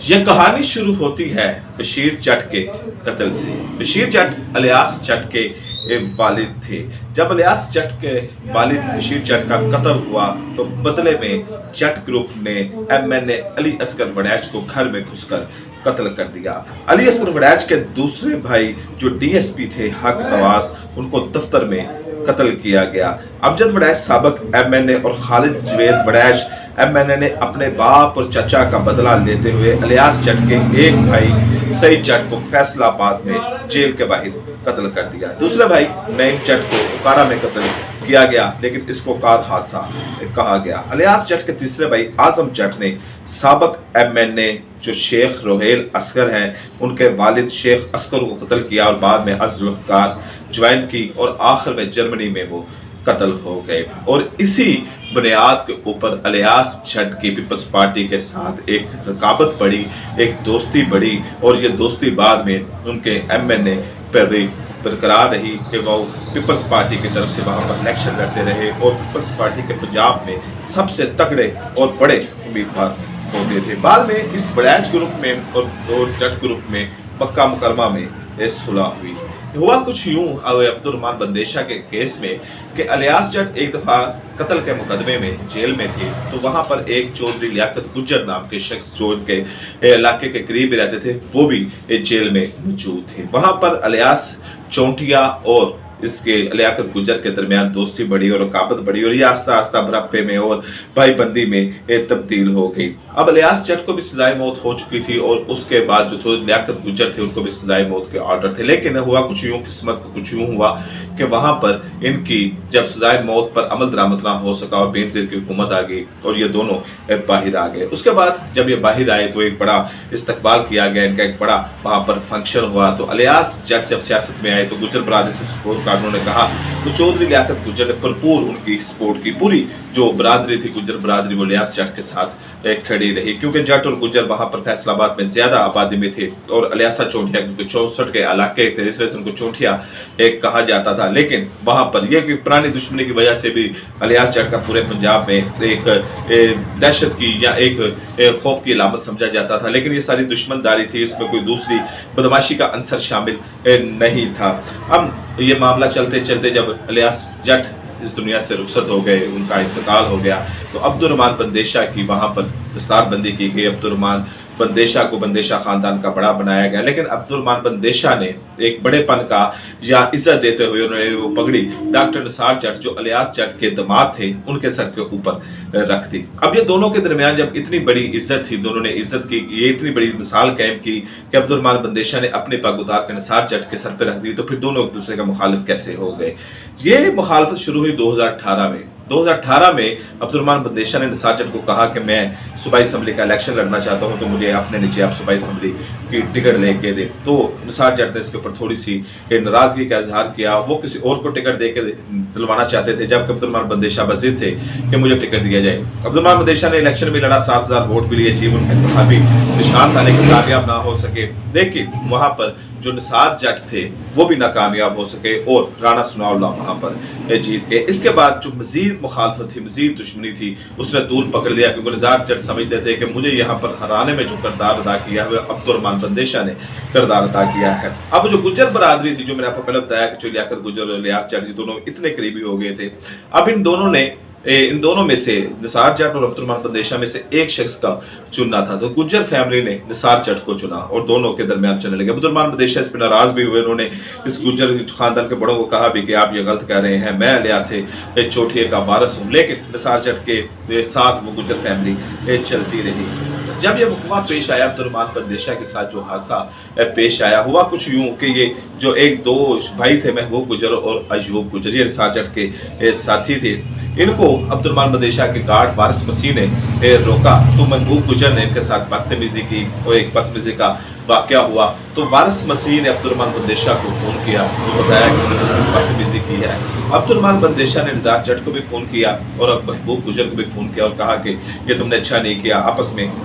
یہ کہانی شروع ہوتی ہے بشیر جٹ کے قتل سے۔ بشیر جٹ الیاس جٹ کے والد تھے۔ جب الیاس جٹ کے والد بشیر جٹ کا قتل ہوا تو بدلے میں جٹ گروپ نے MNA علی اصغر وڑیچ کو گھر میں گھس کر قتل کر دیا۔ علی اصغر وڑیچ کے دوسرے بھائی جو DSP تھے حق نواز، ان کو دفتر میں قتل کیا گیا۔ امجد وڑیچ سابق MNA اور خالد جوید وڑیچ MNA نے اپنے باپ اور چچا کا بدلہ لیتے ہوئے الیاس جٹ کے ایک بھائی سعید جٹ کو فیصل آباد میں جیل کے باہر قتل کر دیا۔ دوسرے بھائی نعیم جٹ کو اوکارا میں قتل کیا گیا، لیکن اس کو کار حادثہ کہا گیا۔ الیاس جٹ کے تیسرے بھائی اعظم جٹ نے سابق MNA جو شیخ روہیل اصغر ہیں، ان کے والد شیخ اصغر کو قتل کیا اور بعد میں ذوالفقار جوائن کی اور آخر میں جرمنی میں وہ قتل ہو گئے۔ اور اسی بنیاد کے اوپر الیاس جٹ کی پیپلز پارٹی کے ساتھ ایک رقابت بڑھی، ایک دوستی بڑھی، اور یہ دوستی بعد میں ان کے MNA پر بھی برقرار رہی کہ وہ پیپلز پارٹی کی طرف سے وہاں پر الیکشن لڑتے رہے اور پیپلز پارٹی کے پنجاب میں سب سے تگڑے اور بڑے امیدوار ہوتے تھے۔ بعد میں اس وڑیچ گروپ میں اور جٹ گروپ میں مکہ مکرمہ میں صلح ہوئی۔ ہوا کچھ یوں عبد الرحمان بندیشہ کے کیس میں کہ الیاس جٹ ایک دفعہ قتل کے مقدمے میں جیل میں تھے، تو وہاں پر ایک چودھری لیاقت گجر نام کے شخص جو ان کے علاقے کے قریب رہتے تھے، وہ بھی جیل میں موجود تھے۔ وہاں پر الیاس چونٹیا اور اس کے لیاقت گجر کے درمیان دوستی بڑھی اور رقابت بڑھی، اور یہ آہستہ آہستہ برپے میں اور بھائی بندی میں تبدیل ہو گئی۔ اب الیاس جٹ کو بھی سزائے موت ہو چکی تھی، اور اس کے بعد جو لیاقت گجر تھے ان کو بھی سزائے موت کے آرڈر تھے، لیکن ہوا کچھ یوں، قسمت کو کچھ یوں ہوا کہ وہاں پر ان کی جب سزائے موت پر عمل درآمد نہ ہو سکا اور بینظیر کی حکومت آ گئی اور یہ دونوں باہر آ گئے۔ اس کے بعد جب یہ باہر آئے تو ایک بڑا استقبال کیا گیا، ان کا ایک بڑا وہاں پر فنکشن ہوا۔ تو الیاس جٹ جب سیاست میں آئے تو گجر برادری سے سپورٹ کا انہوں نے کہا، تو چودھری لیاقت گجر نے بھرپور ان کی سپورٹ کی۔ پوری جو برادری تھی گجر برادری، وہ الیاس جٹ کے ساتھ کھڑی رہی، کیونکہ جٹ اور گجر وہاں پر فیصل آباد میں زیادہ آبادی میں تھے، اور الیاسا چونٹیا کیونکہ 64 کے علاقے تھے، اس وجہ سے ان کو چونٹیا ایک کہا جاتا تھا۔ لیکن وہاں پر یہ کہ پرانی دشمنی کی وجہ سے بھی الیاس جٹ کا پورے پنجاب میں ایک دہشت کی یا ایک خوف کی علامت سمجھا جاتا تھا، لیکن یہ ساری دشمن داری تھی، اس میں کوئی دوسری بدماشی کا عنصر شامل نہیں تھا۔ اب یہ معاملہ چلتے چلتے جب الیاس جٹ اس دنیا سے رخصت ہو گئے، ان کا انتقال ہو گیا، تو عبد الرحمان بندیشہ کی وہاں پر دستار بندی کی گئی۔ عبد الرحمان بندیشہ کو بندیشہ خاندان کا بڑا بنایا گیا، لیکن عبد الرحمان بندیشہ نے ایک بڑے پن کا یا عزت دیتے ہوئے انہوں نے وہ پگڑی ڈاکٹر نثار جٹ جو الیاس جٹ کے داماد تھے ان کے سر کے اوپر رکھ دی۔ اب یہ دونوں کے درمیان جب اتنی بڑی عزت تھی، دونوں نے عزت کی، یہ اتنی بڑی مثال قائم کی کہ عبد الرحمان بندیشہ نے اپنے پگ اتار کے نثار جٹ کے سر پہ رکھ دی، تو پھر دونوں ایک دوسرے کا مخالف کیسے ہو گئے؟ یہ مخالفت شروع ہوئی 2018 میں۔ 2018 میں عبد الرحمان بندیشہ نے نثار جٹ کو کہا کہ میں صوبائی اسمبلی کا الیکشن لڑنا چاہتا ہوں، تو مجھے اپنے نیچے آپ صوبائی اسمبلی کی ٹکٹ لے کے دیں۔ تو نثار جٹ نے اس کے اوپر تھوڑی سی ناراضگی کا اظہار کیا، وہ کسی اور کو ٹکٹ دے کے دلوانا چاہتے تھے، جبکہ عبد الرحمان بندیشہ بضد تھے کہ مجھے ٹکٹ دیا جائے۔ عبد الرحمان بندیشہ نے الیکشن میں لڑا، 7,000 ووٹ بھی لیے، جی ان کا انتخابی نشان تھا، لیکن کامیاب نہ ہو سکے۔ لیکن وہاں پر جو نثار جٹ تھے وہ بھی ناکامیاب ہو سکے اور رانا ثناء اللہ وہاں پر جیت گئے۔ اس کے بعد جو مزید مخالفت تھی، مزید دشمنی تھی، اس نے طول پکڑ لیا، کیونکہ نثار جٹ سمجھتے تھے کہ مجھے یہاں پر ہرانے میں جو کردار ادا کیا ہے عبد الرحمان بندیشہ نے کردار ادا کیا ہے۔ اب جو گجر برادری تھی، جو میں نے آپ کو پہلے بتایا کہ جو لیاقت گجر اور الیاس جٹ دونوں اتنے قریبی ہو گئے تھے، اب ان دونوں میں سے نثار جٹ اور عبد الرحمان بندیشہ میں سے ایک شخص کا چننا تھا، تو گجر فیملی نے نثار جٹ کو چنا اور دونوں کے درمیان چلنے لگے۔ عبد الرحمان بندیشہ اس پہ ناراض بھی ہوئے، انہوں نے اس گجر خاندان کے بڑوں کو کہا بھی کہ آپ یہ غلط کہہ رہے ہیں، میں الیاس چوٹیے کا وارث ہوں، لیکن نثار جٹ کے ساتھ وہ گجر فیملی چلتی رہی۔ جب یہ وقوع پیش آیا عبد الرحمان بندیشہ کے ساتھ جو حادثہ پیش آیا، ہوا کچھ یوں کہ یہ جو ایک دو بھائی تھے، محبوب گجر اور ایوب گجر، یہ نثار جٹ کے ساتھی تھے، ان کو عبد الرحمان بندیشہ کے گارڈ وارث مسیح نے روکا، تو محبوب گجر نے ان کے ساتھ بدتمیزی کی اور ایک بدتمیزی کا واقعہ ہوا، تو وارث مسیح نے عبد الرحمان بندیشہ کو فون کیا، تو بتایا کہ انہوں نے اس کی بدتمیزی کی ہے۔ عبد الرحمان بندیشہ نے نثار جٹ کو بھی فون کیا اور محبوب گجر کو بھی فون کیا اور کہا کہ یہ تم نے اچھا نہیں کیا، آپس میں